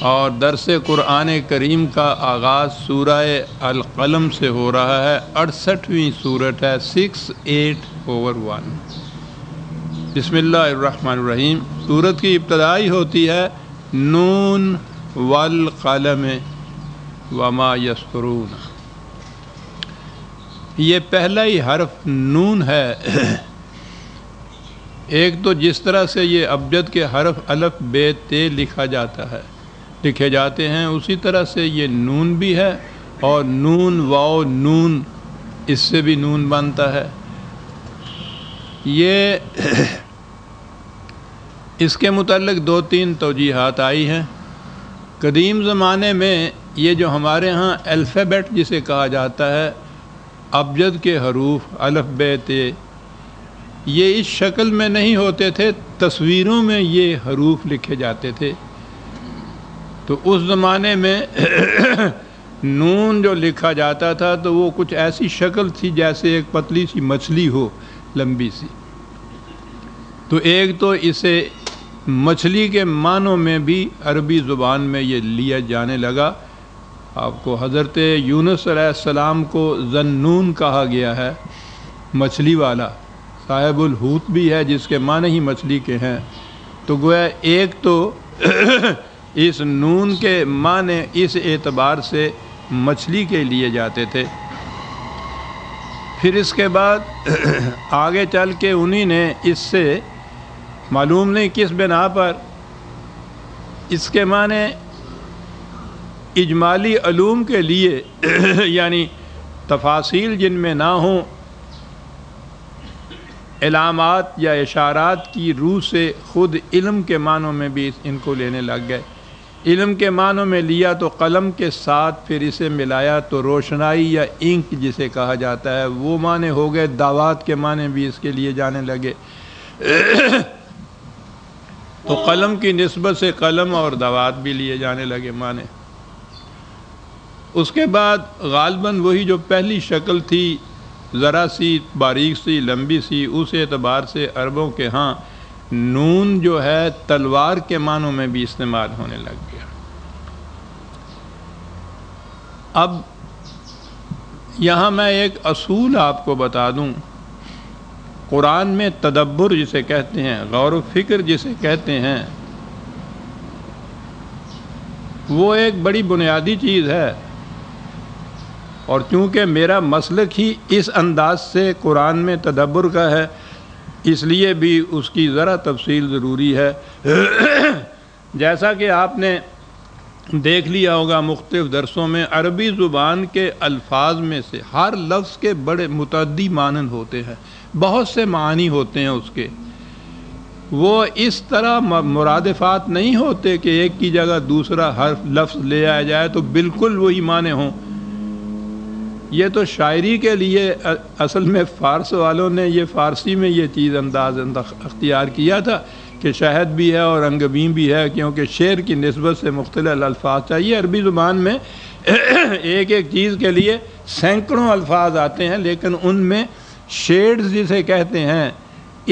اور درس قرآن کریم کا آغاز سورہ القلم سے ہو رہا ہے۔ 68ویں سورت ہے، 6:8/1۔ بسم اللہ الرحمن الرحیم۔ سورت کی ابتدائی ہوتی ہے نون والقلم وما یسطرون۔ یہ پہلا ہی حرف نون ہے۔ ایک تو جس طرح سے یہ ابجد کے حرف الف بے تے لکھے جاتے ہیں، اسی طرح سے یہ نون بھی ہے، اور نون واو نون، اس سے بھی نون بنتا ہے۔ یہ اس کے متعلق 2-3 توجیحات آئی ہیں۔ قدیم زمانے میں یہ جو ہمارے ہاں الفابیٹ جسے کہا جاتا ہے، ابجد کے حروف الف بے تے، یہ اس شکل میں نہیں ہوتے تھے، تصویروں میں یہ حروف لکھے جاتے تھے۔ تو اس زمانے میں نون جو لکھا جاتا تھا تو وہ کچھ ایسی شکل تھی جیسے ایک پتلی سی مچھلی ہو، لمبی سی۔ تو ایک تو اسے مچھلی کے معنوں میں بھی عربی زبان میں یہ لیا جانے لگا۔ آپ کو حضرت یونس علیہ السلام کو ذنون کہا گیا ہے، مچھلی والا، صاحب الحوت بھی ہے جس کے معنی ہی مچھلی کے ہیں۔ تو گویا ایک تو اس نون کے معنی اس اعتبار سے مچھلی کے لیے جاتے تھے۔ پھر اس کے بعد آگے چل کے انہی نے اس سے معلوم نہیں کس بنا پر اس کے معنی اجمالی علوم کے لیے یعنی تفاصیل جن میں نہ ہوں، علامات یا اشارات کی روح سے خود علم کے معنوں میں بھی ان کو لینے لگ گئے۔ علم کے معنوں میں لیا تو قلم کے ساتھ پھر اسے ملایا تو روشنائی یا انک جسے کہا جاتا ہے وہ معنی ہو گئے۔ دعوات کے معنی بھی اس کے لیے جانے لگے۔ تو قلم کی نسبت سے قلم اور دعوات بھی لیے جانے لگے معنی۔ اس کے بعد غالباً وہی جو پہلی شکل تھی، ذرا سی باریک سی لمبی سی، اس اعتبار سے عربوں کے ہاں نون جو ہے تلوار کے معنوں میں بھی استعمال ہونے لگ گیا۔ اب یہاں میں ایک اصول آپ کو بتا دوں۔ قرآن میں تدبر جسے کہتے ہیں، غور و فکر جسے کہتے ہیں، وہ ایک بڑی بنیادی چیز ہے، اور چونکہ میرا مسلک ہی اس انداز سے قرآن میں تدبر کا ہے، اس لیے بھی اس کی ذرا تفصیل ضروری ہے۔ جیسا کہ آپ نے دیکھ لیا ہوگا مختلف درسوں میں، عربی زبان کے الفاظ میں سے ہر لفظ کے بڑے متعدی معنی ہوتے ہیں، بہت سے معانی ہوتے ہیں اس کے۔ وہ اس طرح مرادفات نہیں ہوتے کہ ایک کی جگہ دوسرا حرف لفظ لے آیا جائے تو بالکل وہی معنی ہوں۔ یہ تو شاعری کے لیے اصل میں فارس والوں نے یہ فارسی میں یہ چیز انداز اختیار کیا تھا کہ شہد بھی ہے اور انگبین بھی ہے، کیونکہ شعر کی نسبت سے مختلف الفاظ چاہیے۔ عربی زبان میں ایک ایک چیز کے لیے سینکڑوں الفاظ آتے ہیں، لیکن ان میں شیڈز جسے کہتے ہیں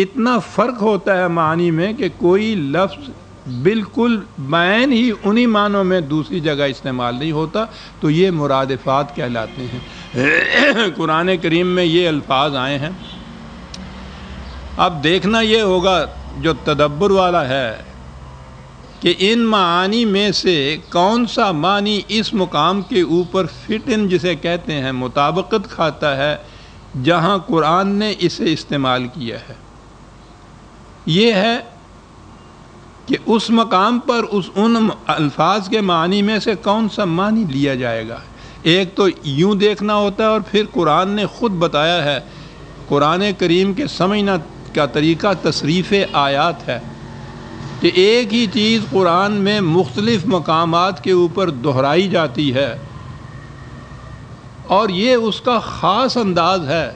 اتنا فرق ہوتا ہے معنی میں کہ کوئی لفظ بالکل بعین ہی انہی معنوں میں دوسری جگہ استعمال نہیں ہوتا، تو یہ مرادفات کہلاتے ہیں۔ قرآن کریم میں یہ الفاظ آئے ہیں۔ اب دیکھنا یہ ہوگا جو تدبر والا ہے کہ ان معانی میں سے کون سا معنی اس مقام کے اوپر فٹ ان جسے کہتے ہیں مطابقت کھاتا ہے جہاں قرآن نے اسے استعمال کیا ہے۔ یہ ہے کہ اس مقام پر ان الفاظ کے معنی میں سے کون سا معنی لیا جائے گا۔ ایک تو یوں دیکھنا ہوتا ہے، اور پھر قرآن نے خود بتایا ہے، قرآن کریم کے سمجھنا کا طریقہ تصریف آیات ہے کہ ایک ہی چیز قرآن میں مختلف مقامات کے اوپر دہرائی جاتی ہے، اور یہ اس کا خاص انداز ہے۔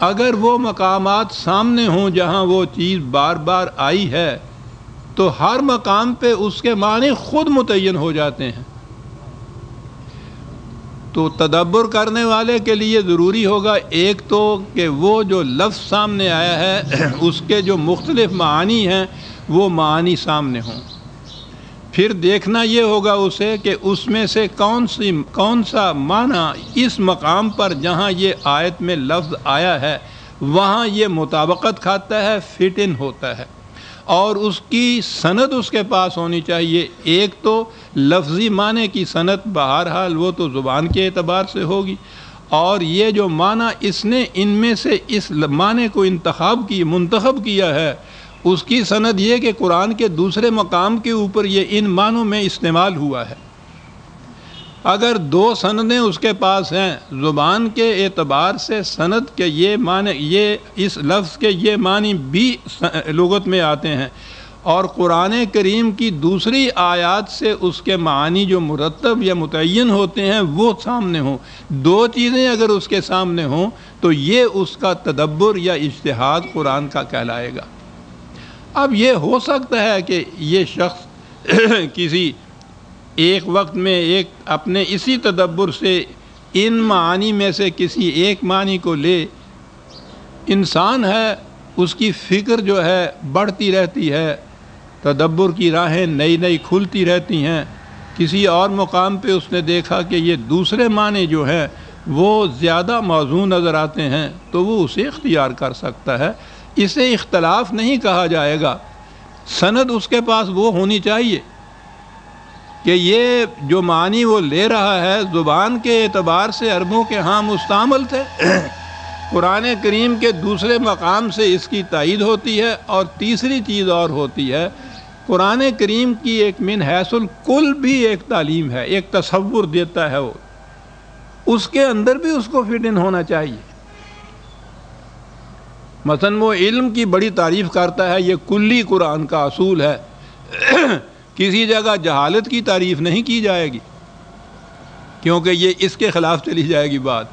اگر وہ مقامات سامنے ہوں جہاں وہ چیز بار بار آئی ہے تو ہر مقام پہ اس کے معنی خود متعین ہو جاتے ہیں۔ تو تدبر کرنے والے کے لیے ضروری ہوگا ایک تو کہ وہ جو لفظ سامنے آیا ہے اس کے جو مختلف معانی ہیں وہ معانی سامنے ہوں۔ پھر دیکھنا یہ ہوگا اسے کہ اس میں سے کون سا معنی اس مقام پر جہاں یہ آیت میں لفظ آیا ہے وہاں یہ مطابقت کھاتا ہے، فٹ ان ہوتا ہے، اور اس کی سند اس کے پاس ہونی چاہیے۔ ایک تو لفظی معنی کی سند بہرحال وہ تو زبان کے اعتبار سے ہوگی، اور یہ جو معنی اس نے ان میں سے اس معنی کو منتخب کیا ہے اس کی سند یہ کہ قرآن کے دوسرے مقام کے اوپر یہ ان معنوں میں استعمال ہوا ہے۔ اگر دو سندیں اس کے پاس ہیں، زبان کے اعتبار سے سند کے یہ معنی، یہ اس لفظ کے یہ معنی بھی لغت میں آتے ہیں، اور قرآن کریم کی دوسری آیات سے اس کے معانی جو مرتب یا متعین ہوتے ہیں وہ سامنے ہوں، دو چیزیں اگر اس کے سامنے ہوں تو یہ اس کا تدبر یا اجتہاد قرآن کا کہلائے گا۔ اب یہ ہو سکتا ہے کہ یہ شخص کسی ایک وقت میں اپنے اسی تدبر سے ان معانی میں سے کسی ایک معنی کو لے، انسان ہے اس کی فکر جو ہے بڑھتی رہتی ہے، تدبر کی راہیں نئی نئی کھلتی رہتی ہیں، کسی اور مقام پہ اس نے دیکھا کہ یہ دوسرے معنی جو ہیں وہ زیادہ موزوں نظر آتے ہیں تو وہ اسے اختیار کر سکتا ہے، اسے اختلاف نہیں کہا جائے گا۔ سند اس کے پاس وہ ہونی چاہیے کہ یہ جو معنی وہ لے رہا ہے زبان کے اعتبار سے عربوں کے ہاں مستعمل تھے، قرآن کریم کے دوسرے مقام سے اس کی تائید ہوتی ہے، اور تیسری چیز اور ہوتی ہے قرآن کریم کی ایک من حیث الکل بھی ایک تعلیم ہے، ایک تصور دیتا ہے، وہ اس کے اندر بھی اس کو فٹ ان ہونا چاہیے۔ مثلا وہ علم کی بڑی تعریف کرتا ہے، یہ کلی قرآن کا اصول ہے، کسی جگہ جہالت کی تعریف نہیں کی جائے گی کیونکہ یہ اس کے خلاف چلی جائے گی بات۔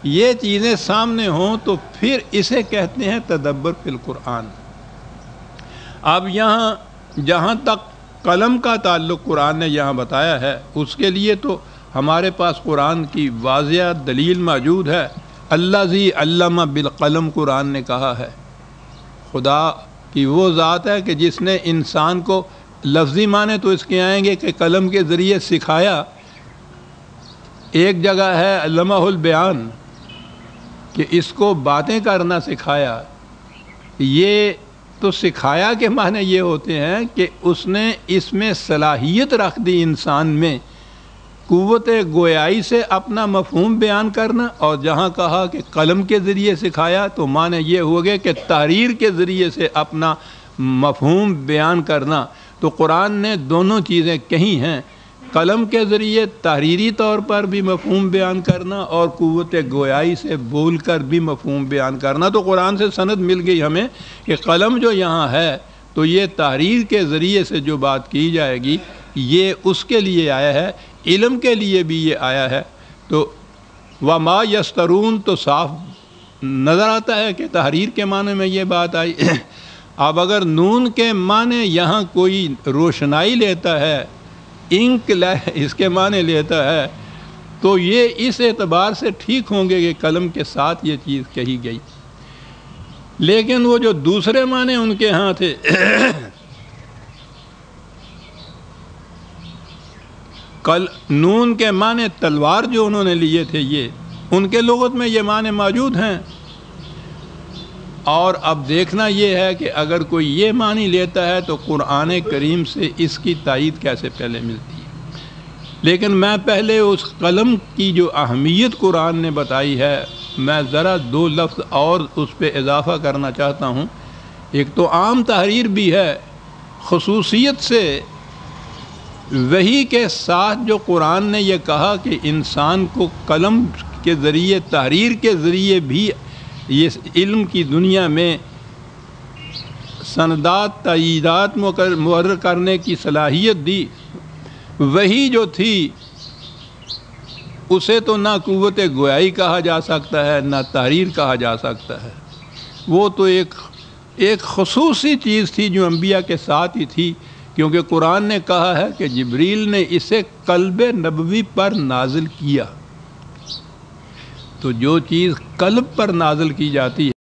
یہ چیزیں سامنے ہوں تو پھر اسے کہتے ہیں تدبر فی القرآن۔ اب یہاں جہاں تک قلم کا تعلق قرآن نے یہاں بتایا ہے اس کے لیے تو ہمارے پاس قرآن کی واضح دلیل موجود ہے۔ الذی علم بالقلم قرآن نے کہا ہے، خدا کی وہ ذات ہے کہ جس نے انسان کو، لفظی معنی تو اس کے آئیں گے کہ قلم کے ذریعے سکھایا، ایک جگہ ہے علمہ البیان کہ اس کو باتیں کرنا سکھایا، یہ تو سکھایا کے معنی یہ ہوتے ہیں کہ اس نے اس میں صلاحیت رکھ دی انسان میں قوت گویائی سے اپنا مفہوم بیان کرنا، اور جہاں کہا کہ قلم کے ذریعے سکھایا تو معنی یہ ہو گئے کہ تحریر کے ذریعے سے اپنا مفہوم بیان کرنا۔ تو قرآن نے دونوں چیزیں کہی ہیں، قلم کے ذریعے تحریری طور پر بھی مفہوم بیان کرنا اور قوت گویائی سے بول کر بھی مفہوم بیان کرنا۔ تو قرآن سے سند مل گئی ہمیں کہ قلم جو یہاں ہے تو یہ تحریر کے ذریعے سے جو بات کی جائے گی یہ اس کے لیے آیا ہے، علم کے لیے بھی یہ آیا ہے۔ تو وما یسترون تو صاف نظر آتا ہے کہ تحریر کے معنی میں یہ بات آئی۔ اب اگر نون کے معنی یہاں کوئی روشنائی لیتا ہے، انک اس کے معنی لیتا ہے تو یہ اس اعتبار سے ٹھیک ہوں گے کہ قلم کے ساتھ یہ چیز کہی گئی، لیکن وہ جو دوسرے معنی ان کے ہاں تھے نون کے معنی تلوار جو انہوں نے لیے تھے، یہ ان کے لغت میں یہ معنی موجود ہیں، اور اب دیکھنا یہ ہے کہ اگر کوئی یہ معنی لیتا ہے تو قرآن کریم سے اس کی تائید کیسے پہلے ملتی ہے۔ لیکن میں پہلے اس قلم کی جو اہمیت قرآن نے بتائی ہے میں ذرا دو لفظ اور اس پہ اضافہ کرنا چاہتا ہوں۔ ایک تو عام تحریر بھی ہے، خصوصیت سے وحی کے ساتھ جو قرآن نے یہ کہا کہ انسان کو قلم کے ذریعے، تحریر کے ذریعے بھی یہ علم کی دنیا میں سندات، تائیدات مقرر کرنے کی صلاحیت دی، وہی جو تھی اسے تو نہ قوت گویائی کہا جا سکتا ہے نہ تحریر کہا جا سکتا ہے، وہ تو ایک خصوصی چیز تھی جو انبیاء کے ساتھ ہی تھی، کیونکہ قرآن نے کہا ہے کہ جبریل نے اسے قلب نبوی پر نازل کیا۔ تو جو چیز قلب پر نازل کی جاتی ہے